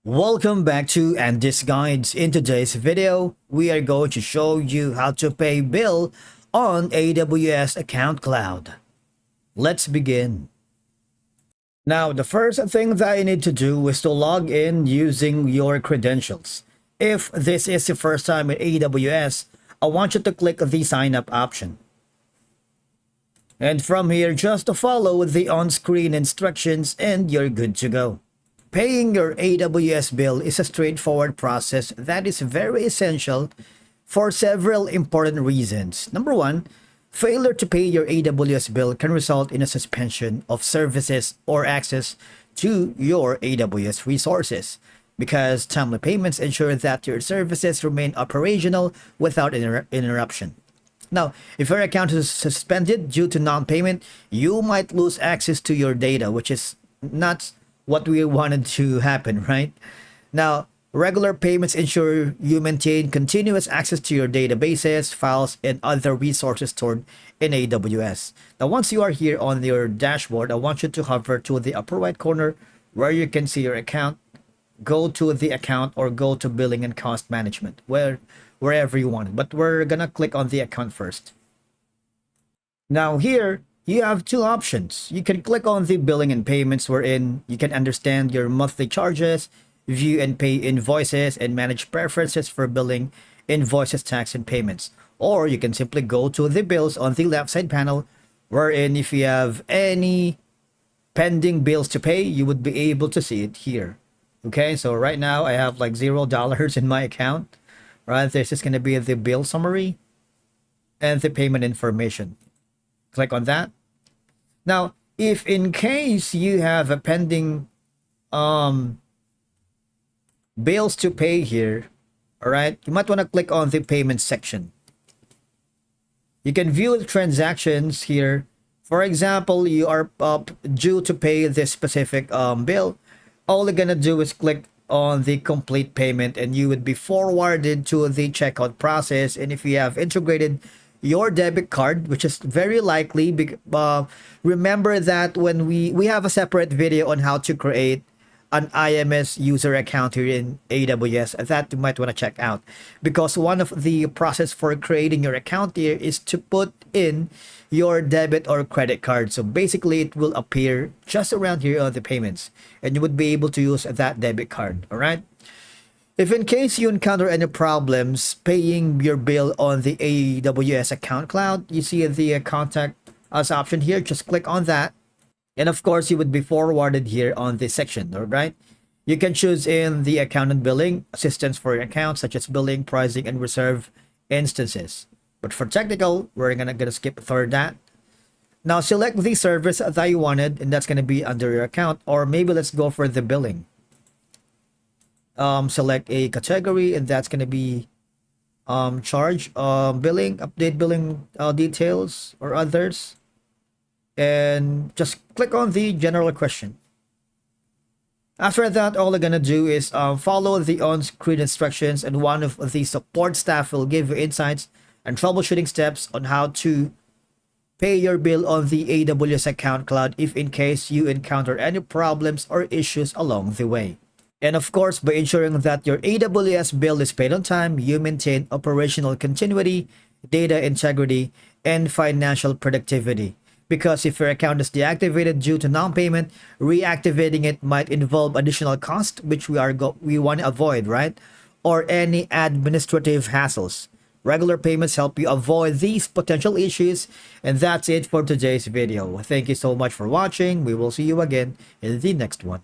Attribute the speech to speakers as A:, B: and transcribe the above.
A: Welcome back to Andy's Guides. In today's video, we are going to show you how to pay bill on AWS Account Cloud. Let's begin. Now, the first thing that you need to do is to log in using your credentials. If this is your first time in AWS, I want you to click the sign up option. And from here, just to follow the on-screen instructions and you're good to go. Paying your AWS bill is a straightforward process that is very essential for several important reasons. Number one, failure to pay your AWS bill can result in a suspension of services or access to your AWS resources, because timely payments ensure that your services remain operational without interruption. Now, if your account is suspended due to non-payment, you might lose access to your data, which is not what we wanted to happen, right? Now, regular payments ensure you maintain continuous access to your databases, files, and other resources stored in AWS. Now, once you are here on your dashboard, I want you to hover to the upper right corner where you can see your account. Go to the account or go to billing and cost management, wherever you want it. But we're gonna click on the account first. Now here, you have two options. You can click on the billing and payments, wherein you can understand your monthly charges, view and pay invoices, and manage preferences for billing, invoices, tax, and payments. Or you can simply go to the bills on the left side panel, wherein if you have any pending bills to pay, you would be able to see it here. Okay, so right now I have like $0 in my account. Right, this is going to be the bill summary and the payment information. Click on that. Now, if in case you have a pending bills to pay here, all right, you might want to click on the payment section. You can view the transactions here. For example, you are due to pay this specific bill. All you're gonna do is click on the complete payment and you would be forwarded to the checkout process. And if you have integrated your debit card, which is very likely, remember that when we have a separate video on how to create an IMS user account here in AWS that you might want to check out, because one of the process for creating your account here is to put in your debit or credit card. So basically it will appear just around here on the payments and you would be able to use that debit card. All right, if in case you encounter any problems paying your bill on the AWS Account Cloud, you see the contact us option here. Just click on that. And of course, you would be forwarded here on this section, all right? You can choose in the account and billing, assistance for your account, such as billing, pricing, and reserve instances. But for technical, we're gonna skip through that. Now, select the service that you wanted, and that's gonna be under your account. Or maybe let's go for the billing. Select a category, and that's gonna be charge, billing, update billing details, or others. And just click on the general question. After that, all you're gonna do is follow the on-screen instructions, and one of the support staff will give you insights and troubleshooting steps on how to pay your bill on the AWS Account Cloud if in case you encounter any problems or issues along the way. And of course, by ensuring that your AWS bill is paid on time, you maintain operational continuity, data integrity, and financial productivity. Because if your account is deactivated due to non-payment, reactivating it might involve additional cost, which we want to avoid, right? Or any administrative hassles. Regular payments help you avoid these potential issues. And that's it for today's video. Thank you so much for watching. We will see you again in the next one.